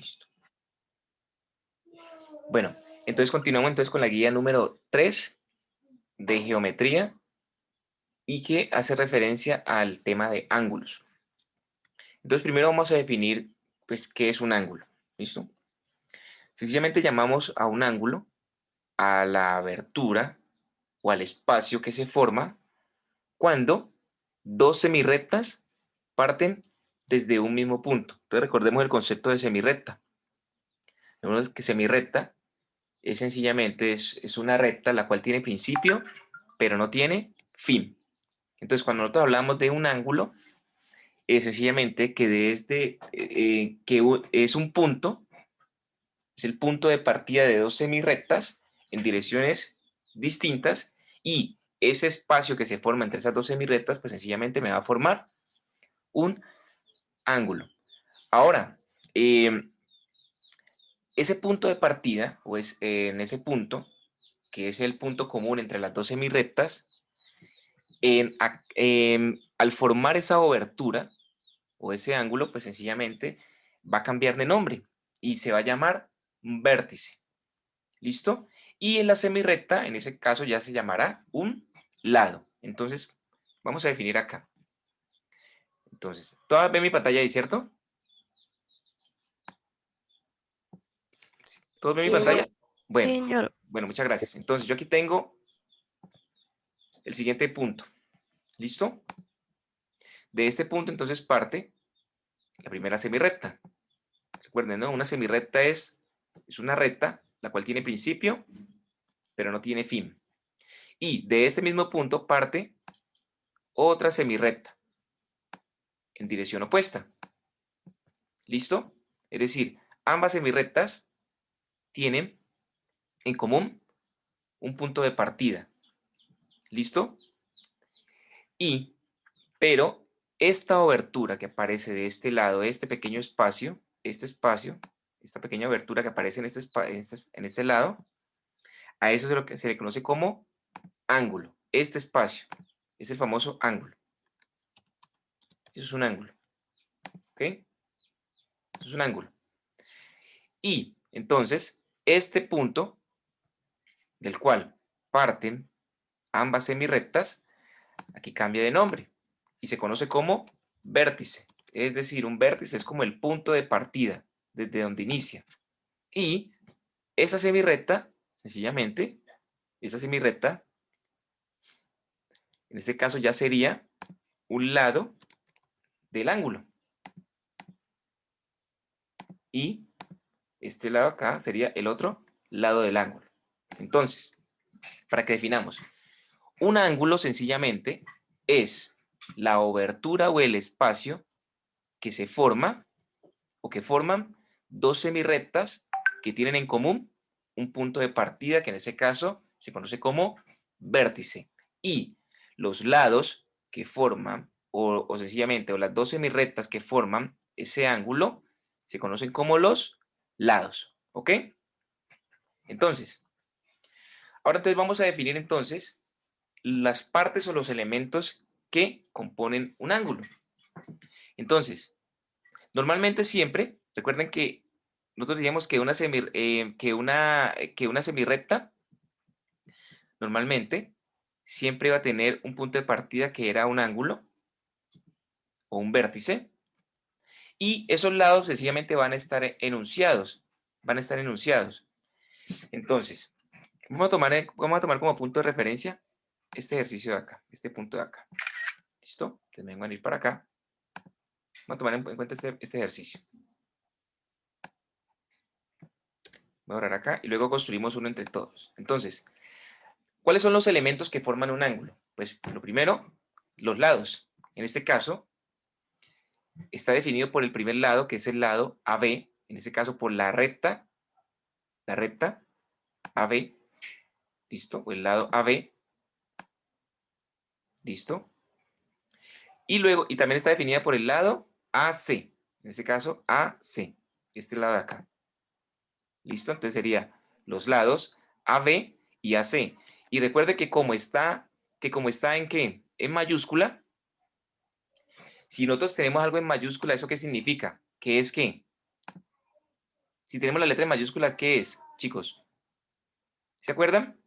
Listo. Bueno, entonces continuamos entonces con la guía número 3 de geometría y que hace referencia al tema de ángulos. Entonces primero vamos a definir pues qué es un ángulo. ¿Listo? Sencillamente llamamos a un ángulo a la abertura o al espacio que se forma cuando dos semirrectas parten desde un mismo punto. Entonces recordemos el concepto de semirrecta. Vemos que semirrecta es sencillamente es una recta la cual tiene principio, pero no tiene fin. Entonces, cuando nosotros hablamos de un ángulo, es sencillamente que desde es un punto, es el punto de partida de dos semirrectas en direcciones distintas y ese espacio que se forma entre esas dos semirrectas, pues sencillamente me va a formar un ángulo. Ahora, ese punto de partida, o es en ese punto, que es el punto común entre las dos semirrectas, al formar esa obertura o ese ángulo, pues sencillamente va a cambiar de nombre y se va a llamar un vértice. ¿Listo? Y en la semirrecta, en ese caso ya se llamará un lado. Entonces, vamos a definir acá. Entonces, ¿todas ven mi pantalla ahí, cierto? ¿Todos ven mi Sí, pantalla? Bueno, señor. bueno, muchas gracias. Entonces, yo aquí tengo el siguiente punto. ¿Listo? De este punto, entonces, parte la primera semirrecta. Recuerden, ¿no? Una semirrecta es una recta la cual tiene principio, pero no tiene fin. Y de este mismo punto parte otra semirrecta en dirección opuesta. ¿Listo? Es decir, ambas semirrectas tienen en común un punto de partida. ¿Listo? Pero esta obertura que aparece de este lado, este pequeño espacio, esta pequeña abertura que aparece en este lado, a eso es lo que se le conoce como ángulo. Este espacio es el famoso ángulo. Eso es un ángulo. ¿Ok? Eso es un ángulo. Y entonces, este punto del cual parten ambas semirrectas, aquí cambia de nombre y se conoce como vértice. Es decir, un vértice es como el punto de partida desde donde inicia. Y esa semirrecta, sencillamente, esa semirrecta, en este caso ya sería un lado del ángulo. Y este lado acá sería el otro lado del ángulo. Entonces, para que definamos, un ángulo sencillamente es la obertura o el espacio que se forma o que forman dos semirrectas que tienen en común un punto de partida que en ese caso se conoce como vértice. Y los lados que forman, o sencillamente, o las dos semirrectas que forman ese ángulo, se conocen como los lados. ¿Ok? Entonces, ahora entonces vamos a definir entonces las partes o los elementos que componen un ángulo. Entonces, normalmente siempre, recuerden que nosotros decíamos que que una semirrecta normalmente siempre va a tener un punto de partida que era un ángulo o un vértice y esos lados sencillamente van a estar enunciados, van a estar enunciados. Entonces, vamos a tomar como punto de referencia este ejercicio de acá, este punto de acá. ¿Listo? Entonces me van a ir para acá. Vamos a tomar en cuenta este ejercicio. Voy a borrar acá y luego construimos uno entre todos. Entonces, ¿cuáles son los elementos que forman un ángulo? Pues lo primero, los lados. En este caso, está definido por el primer lado, que es el lado AB, en este caso por la recta AB, ¿listo? O el lado AB, ¿listo? Y luego, y también está definida por el lado AC, en este caso AC, este lado de acá, ¿listo? Entonces sería los lados AB y AC. Y recuerde que como está en qué, en mayúscula, si nosotros tenemos algo en mayúscula, ¿eso qué significa? Que es que Si tenemos la letra en mayúscula, ¿qué es, chicos? ¿Se acuerdan?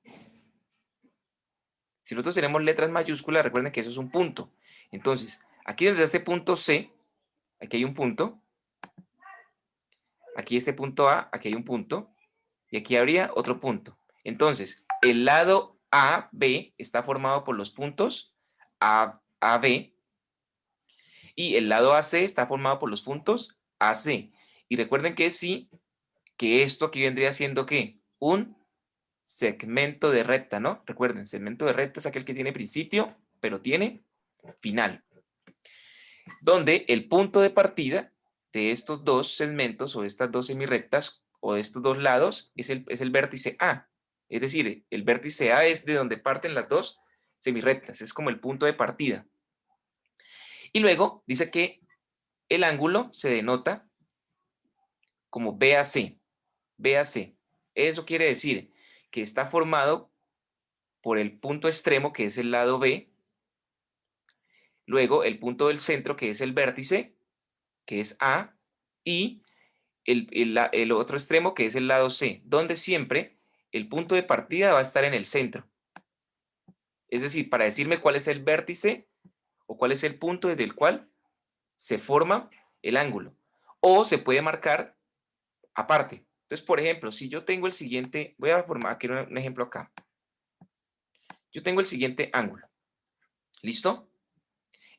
Si nosotros tenemos letras mayúsculas, recuerden que eso es un punto. Entonces, aquí desde este punto C, aquí hay un punto. Aquí este punto A, aquí hay un punto. Y aquí habría otro punto. Entonces, el lado AB está formado por los puntos AB y el lado AC está formado por los puntos AC. Y recuerden que sí, que esto aquí vendría siendo ¿qué? Un segmento de recta, ¿no? Recuerden, segmento de recta es aquel que tiene principio, pero tiene final. Donde el punto de partida de estos dos segmentos o estas dos semirrectas o de estos dos lados es el vértice A. Es decir, el vértice A es de donde parten las dos semirrectas, es como el punto de partida. Y luego dice que el ángulo se denota como BAC. BAC. Eso quiere decir que está formado por el punto extremo, que es el lado B, luego el punto del centro, que es el vértice, que es A, y el otro extremo, que es el lado C, donde siempre el punto de partida va a estar en el centro. Es decir, para decirme cuál es el vértice o cuál es el punto desde el cual se forma el ángulo. O se puede marcar aparte. Entonces, por ejemplo, si yo tengo el siguiente, voy a formar aquí un ejemplo acá. Yo tengo el siguiente ángulo. ¿Listo?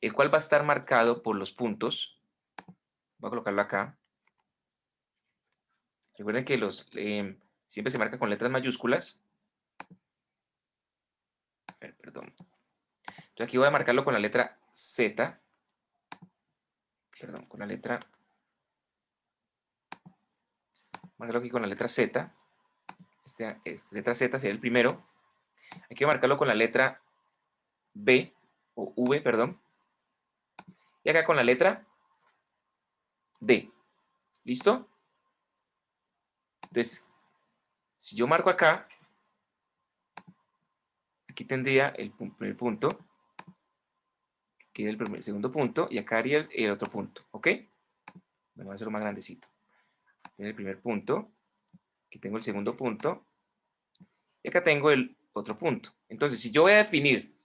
El cual va a estar marcado por los puntos. Voy a colocarlo acá. Recuerden que siempre se marca con letras mayúsculas. A ver, perdón. Entonces aquí voy a marcarlo con la letra Z. Perdón, con la letra. Marcarlo aquí con la letra Z. Letra Z sería el primero. Aquí voy a marcarlo con la letra B o V, perdón. Y acá con la letra D. ¿Listo? Entonces, si yo marco acá, aquí tendría el primer punto, aquí el segundo punto, y acá haría el otro punto, ¿ok? Vamos a hacerlo más grandecito. Tengo el primer punto, aquí tengo el segundo punto, y acá tengo el otro punto. Entonces, si yo voy a definir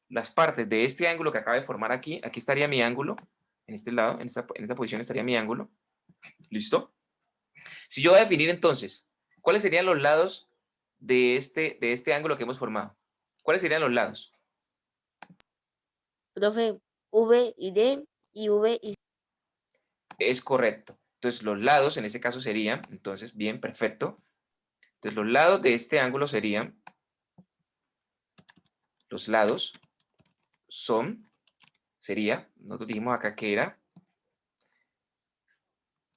las partes de este ángulo que acaba de formar aquí, aquí estaría mi ángulo, en este lado, en esta posición estaría mi ángulo, ¿listo? Si yo voy a definir entonces, ¿cuáles serían los lados de este ángulo que hemos formado? ¿Cuáles serían los lados? Profe, V y D y V y Es correcto. Entonces, los lados en ese caso serían, entonces, bien, perfecto. Entonces, los lados de este ángulo serían, los lados sería, nosotros dijimos acá que era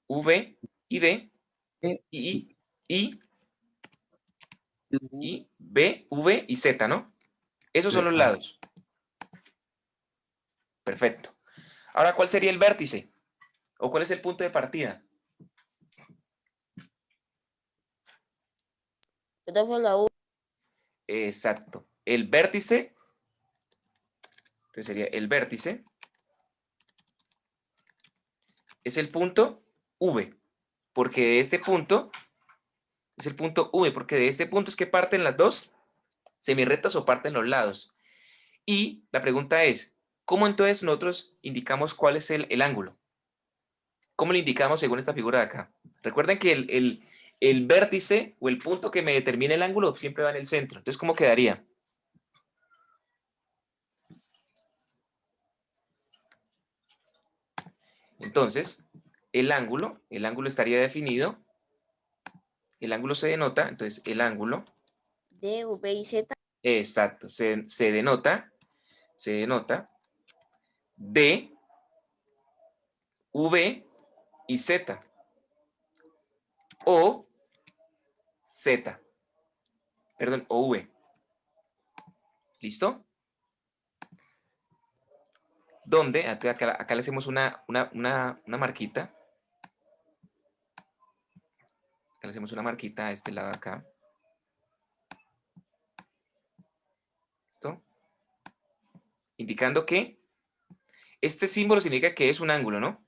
V y D y, y, y B, V y Z, ¿no? Esos son los lados. Perfecto. Ahora, ¿cuál sería el vértice? ¿O cuál es el punto de partida? profe la U. Exacto. El vértice, entonces sería el vértice, es el punto V, porque de este punto es el punto V, porque de este punto es que parten las dos semirrectas o parten los lados. Y la pregunta es, ¿cómo entonces nosotros indicamos cuál es el ángulo? ¿Cómo lo indicamos según esta figura de acá? Recuerden que el vértice o el punto que me determina el ángulo siempre va en el centro. Entonces, ¿cómo quedaría? Entonces, el ángulo estaría definido, el ángulo se denota, entonces el ángulo, D, V y Z. exacto, se denota D, V y Z o Z, perdón, o V. ¿Listo? Donde, acá le hacemos una marquita, acá le hacemos una marquita a este lado de acá. ¿Listo? Indicando que este símbolo significa que es un ángulo, ¿no?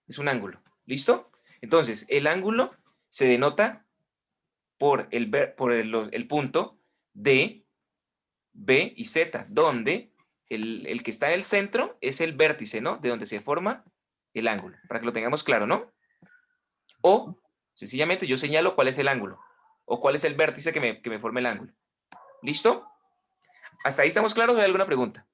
Es un ángulo. ¿Listo? Entonces, el ángulo se denota por el punto D, B y Z, donde el que está en el centro es el vértice, ¿no? De donde se forma el ángulo, para que lo tengamos claro, ¿no? O, sencillamente, yo señalo cuál es el ángulo, o cuál es el vértice que me forma el ángulo. ¿Listo? ¿Hasta ahí estamos claros o hay alguna pregunta?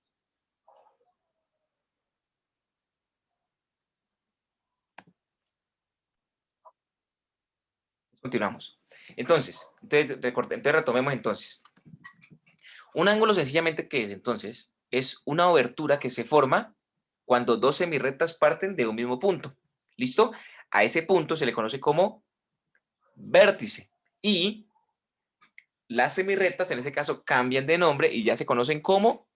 Continuamos. Entonces retomemos entonces. Un ángulo sencillamente, ¿qué es entonces? Es una obertura que se forma cuando dos semirrectas parten de un mismo punto. ¿Listo? A ese punto se le conoce como vértice. Y las semirrectas, en ese caso, cambian de nombre y ya se conocen como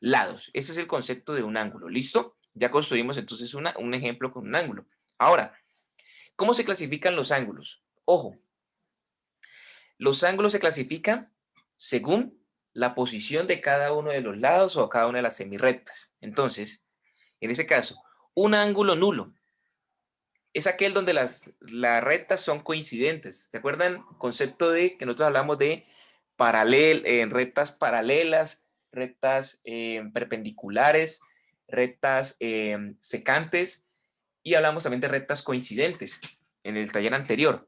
lados. Ese es el concepto de un ángulo. ¿Listo? Ya construimos entonces un ejemplo con un ángulo. Ahora, ¿cómo se clasifican los ángulos? Ojo, los ángulos se clasifican según la posición de cada uno de los lados o cada una de las semirrectas. Entonces, en ese caso, un ángulo nulo es aquel donde las rectas son coincidentes. ¿Se acuerdan? Concepto de que nosotros hablamos de rectas paralelas, rectas perpendiculares, rectas secantes y hablamos también de rectas coincidentes en el taller anterior.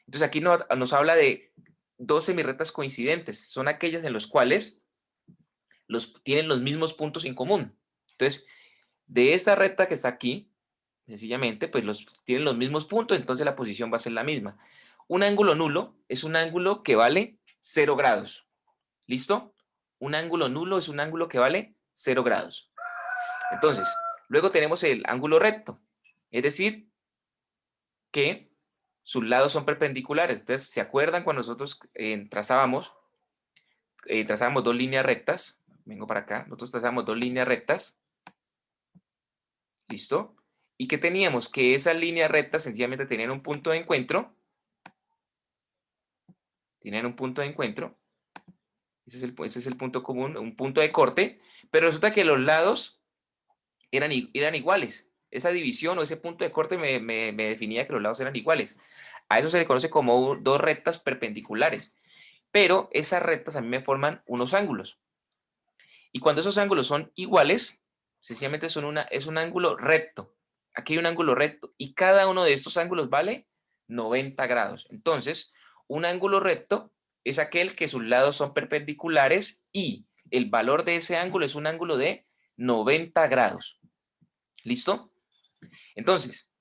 Entonces aquí nos habla de dos semirrectas coincidentes. Son aquellas en las cuales tienen los mismos puntos en común. Entonces, de esta recta que está aquí, sencillamente, pues tienen los mismos puntos, entonces la posición va a ser la misma. Un ángulo nulo es un ángulo que vale 0 grados. ¿Listo? Un ángulo nulo es un ángulo que vale 0 grados. Entonces, luego tenemos el ángulo recto, es decir, que sus lados son perpendiculares. Entonces, ¿se acuerdan cuando nosotros trazábamos dos líneas rectas? Vengo para acá. Nosotros trazamos dos líneas rectas. ¿Listo? Y que teníamos que esas líneas rectas sencillamente tenían un punto de encuentro. Tenían un punto de encuentro. Ese es el punto común, un punto de corte. Pero resulta que los lados eran iguales. Esa división o ese punto de corte me definía que los lados eran iguales. A eso se le conoce como dos rectas perpendiculares. Pero esas rectas a mí me forman unos ángulos. Y cuando esos ángulos son iguales, sencillamente es un ángulo recto. Aquí hay un ángulo recto y cada uno de estos ángulos vale 90 grados. Entonces, un ángulo recto es aquel que sus lados son perpendiculares y el valor de ese ángulo es un ángulo de 90 grados. ¿Listo? Entonces,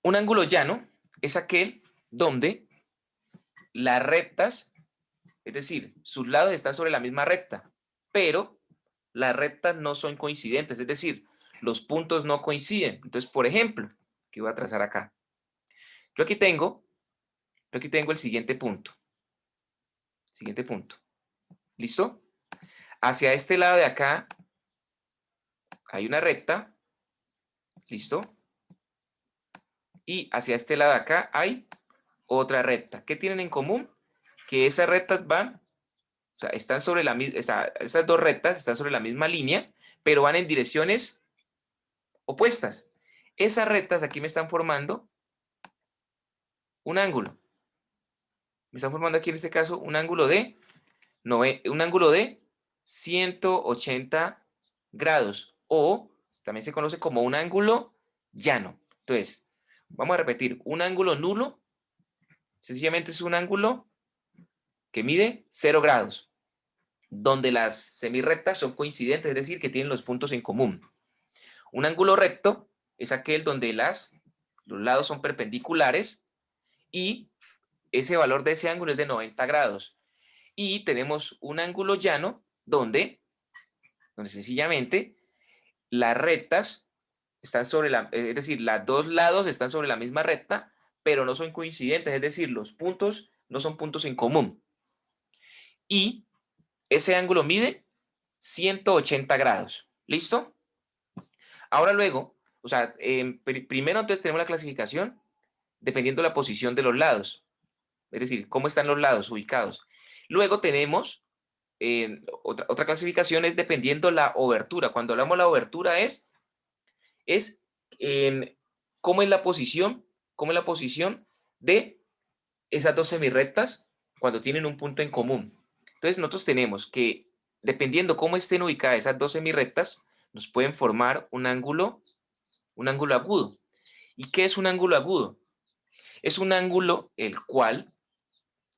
un ángulo llano es aquel donde las rectas, es decir, sus lados están sobre la misma recta, pero las rectas no son coincidentes, es decir, los puntos no coinciden. Entonces, por ejemplo, que voy a trazar acá. Yo aquí tengo, el siguiente punto. Siguiente punto. ¿Listo? Hacia este lado de acá hay una recta. ¿Listo? Y hacia este lado de acá hay otra recta. ¿Qué tienen en común? Que esas rectas o sea, están sobre la misma, esas dos rectas están sobre la misma línea, pero van en direcciones opuestas. Esas rectas aquí me están formando un ángulo. Me están formando aquí en este caso un ángulo de 180 grados o también se conoce como un ángulo llano. Entonces, vamos a repetir, un ángulo nulo sencillamente es un ángulo que mide 0 grados, donde las semirrectas son coincidentes, es decir, que tienen los puntos en común. Un ángulo recto es aquel donde los lados son perpendiculares y ese valor de ese ángulo es de 90 grados. Y tenemos un ángulo llano donde sencillamente las rectas están es decir, los dos lados están sobre la misma recta, pero no son coincidentes, es decir, los puntos no son puntos en común. Y ese ángulo mide 180 grados. ¿Listo? Ahora luego, o sea, primero entonces tenemos la clasificación dependiendo de la posición de los lados, es decir, cómo están los lados ubicados. Luego tenemos otra clasificación es dependiendo la obertura. Cuando hablamos de la obertura es ¿Cómo es la posición? ¿Cómo es la posición de esas dos semirrectas cuando tienen un punto en común? Entonces nosotros tenemos que, dependiendo cómo estén ubicadas esas dos semirrectas, nos pueden formar un ángulo agudo. ¿Y qué es un ángulo agudo? Es un ángulo el cual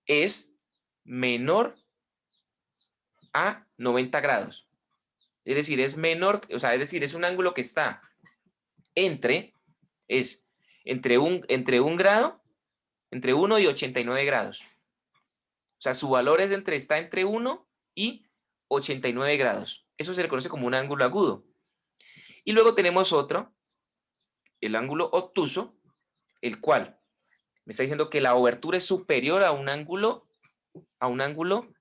es menor a 90 grados. Es decir, es menor, o sea, es decir, es un ángulo que está entre, es entre un grado, entre 1 y 89 grados. O sea, su valor es está entre 1 y 89 grados. Eso se le conoce como un ángulo agudo. Y luego tenemos otro, el ángulo obtuso, el cual me está diciendo que la obertura es superior a un ángulo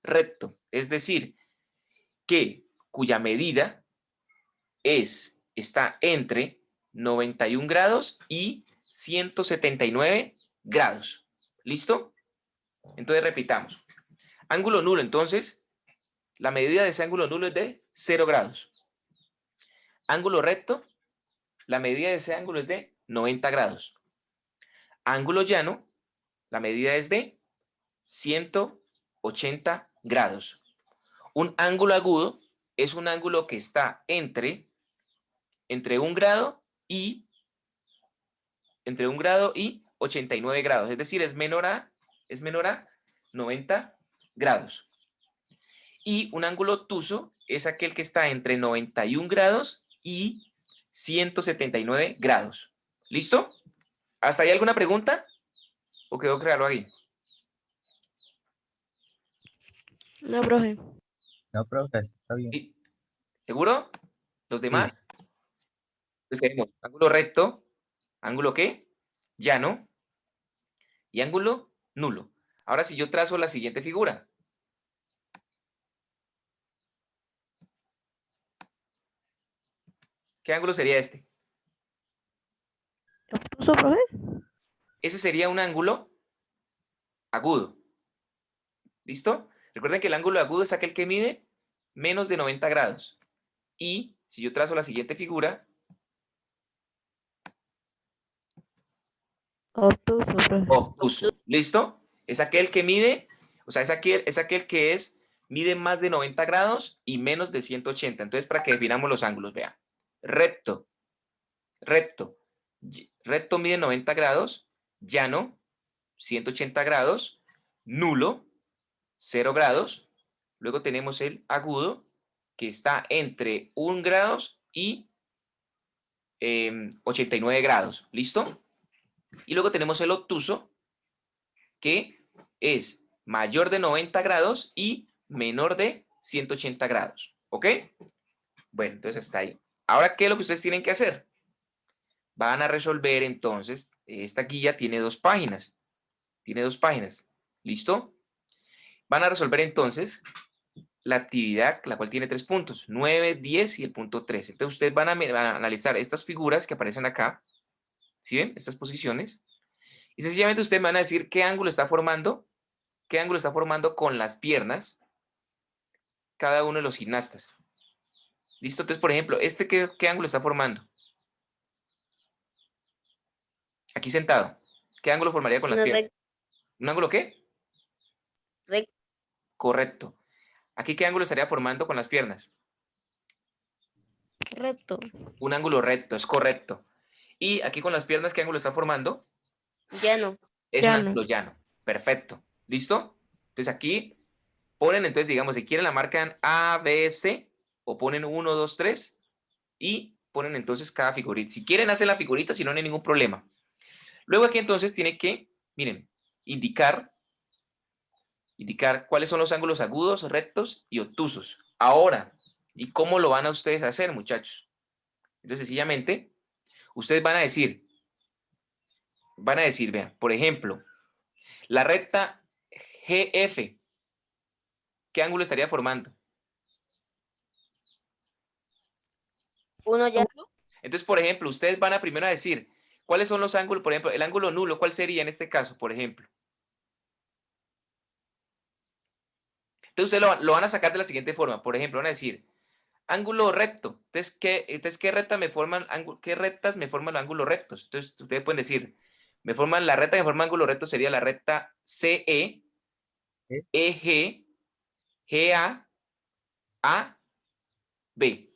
recto. Es decir, que cuya medida está entre 91 grados y 179 grados. ¿Listo? Entonces repitamos. Ángulo nulo, entonces, la medida de ese ángulo nulo es de 0 grados. Ángulo recto, la medida de ese ángulo es de 90 grados. Ángulo llano, la medida es de 180 grados. Un ángulo agudo es un ángulo que está entre un grado y 89 grados, es decir, es menor a 90 grados. Y un ángulo obtuso es aquel que está entre 91 grados y 179 grados. ¿Listo? ¿Hasta ahí alguna pregunta? ¿O quedó claro ahí? No, profe. No, profe, está bien. ¿Sí? ¿Seguro? ¿Los Sí, demás? Entonces tenemos ángulo recto, ángulo ¿qué? Llano y ángulo nulo. Ahora si yo trazo la siguiente figura. ¿Qué ángulo sería este? ¿Obtuso, profe? Ese sería un ángulo agudo. ¿Listo? Recuerden que el ángulo agudo es aquel que mide menos de 90 grados. Y si yo trazo la siguiente figura, Obtuso, profe. obtuso. ¿Listo? Es aquel que mide, o sea, es aquel que mide más de 90 grados y menos de 180. Entonces, para que definamos los ángulos, vean. Recto, recto. Recto mide 90 grados, llano, 180 grados, nulo, 0 grados. Luego tenemos el agudo, que está entre 1 grado y 89 grados. ¿Listo? Y luego tenemos el obtuso, que es mayor de 90 grados y menor de 180 grados. ¿Ok? Bueno, entonces está ahí. Ahora, ¿qué es lo que ustedes tienen que hacer? Van a resolver entonces, esta guía tiene 2 páginas. Tiene 2 páginas. ¿Listo? Van a resolver entonces la actividad, la cual tiene 3 puntos, 9, 10 y el punto 13. Entonces ustedes van a analizar estas figuras que aparecen acá, ¿sí ven? Estas posiciones. Y sencillamente ustedes me van a decir qué ángulo está formando con las piernas cada uno de los gimnastas. ¿Listo? Entonces, por ejemplo, ¿qué ángulo está formando? Aquí sentado. ¿Qué ángulo formaría con las Una piernas? ¿Un ángulo qué? recta. Correcto. ¿Aquí qué ángulo estaría formando con las piernas? Recto. Un ángulo recto, es correcto. ¿Y aquí con las piernas qué ángulo está formando? Llano. Es un ángulo llano. Perfecto. ¿Listo? Entonces aquí ponen, entonces digamos, si quieren la marcan A, B, C, o ponen 1, 2, 3 y ponen entonces cada figurita. Si quieren hacen la figurita, si no, no hay ningún problema. Luego aquí entonces tiene que, miren, indicar cuáles son los ángulos agudos, rectos y obtusos. Ahora, ¿y cómo lo van a ustedes hacer, muchachos? Entonces, sencillamente, ustedes van a decir, vean, por ejemplo, la recta GF, ¿qué ángulo estaría formando? Uno llano. Entonces, por ejemplo, ustedes van a primero a decir, ¿cuáles son los ángulos? Por ejemplo, el ángulo nulo, ¿cuál sería en este caso, por ejemplo? Entonces, ustedes lo van a sacar de la siguiente forma. Por ejemplo, van a decir, ángulo recto. Entonces, ¿qué rectas me forman los ángulos rectos? Entonces, ustedes pueden decir, la recta que forma ángulo recto sería la recta CE, ¿Sí? EG, GA, AB,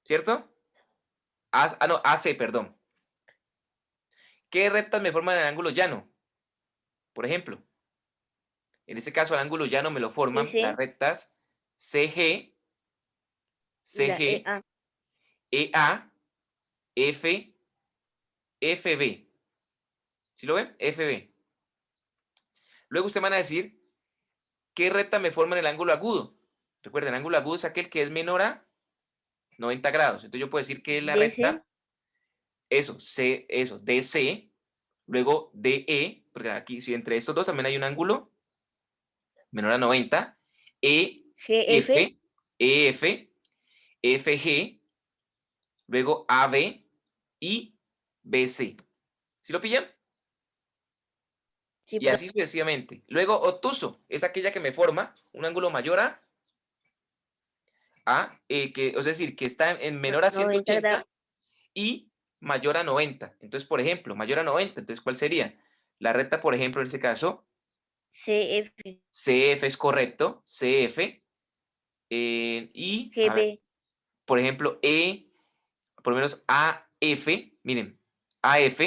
¿cierto? No, AC, perdón. ¿Qué rectas me forman el ángulo llano? Por ejemplo, en este caso el ángulo llano me lo forman las DC rectas CG, y la CG, EA. EA, F, FB. ¿Sí lo ven? FB. Luego ustedes van a decir, ¿qué recta me forman el ángulo agudo? Recuerden, el ángulo agudo es aquel que es menor a 90 grados. Entonces yo puedo decir que es la DC, recta, DC, luego DE, porque aquí si entre estos dos también hay un ángulo menor a 90, GF, EF, EF, FG, luego AB y BC. ¿Sí lo pillan? sí, Y así sucesivamente. Luego obtuso es aquella que me forma un ángulo mayor es decir, que está en menor a 90 grados. 180 y mayor a 90. Entonces, por ejemplo, mayor a 90. Entonces, ¿cuál sería? La recta, por ejemplo, en este caso, CF, CF es correcto, CF. Y, a ver, GB, por ejemplo, por lo menos AF, miren, AF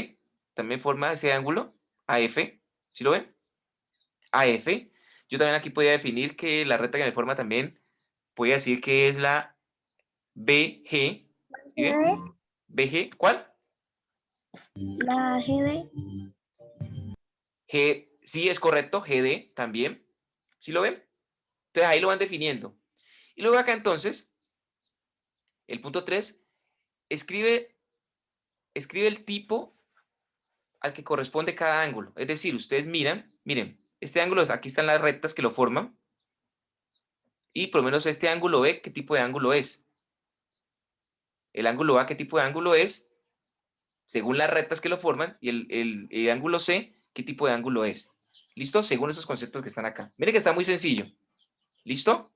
también forma ese ángulo, AF, ¿sí lo ven? AF. Yo también aquí podría definir que la recta que me forma también, voy a decir que es la BG, ¿sí ven? BG, ¿cuál? la GB, Sí, es correcto, GD también, ¿sí lo ven? Entonces ahí lo van definiendo. Y luego acá entonces, el punto 3 escribe, escribe el tipo al que corresponde cada ángulo. Es decir, ustedes miren, este ángulo, aquí están las rectas que lo forman, y por lo menos este ángulo B, ¿qué tipo de ángulo es? El ángulo A, ¿qué tipo de ángulo es? Según las rectas que lo forman, y el ángulo C, ¿qué tipo de ángulo es? ¿Listo? Según esos conceptos que están acá. Miren que está muy sencillo. ¿Listo?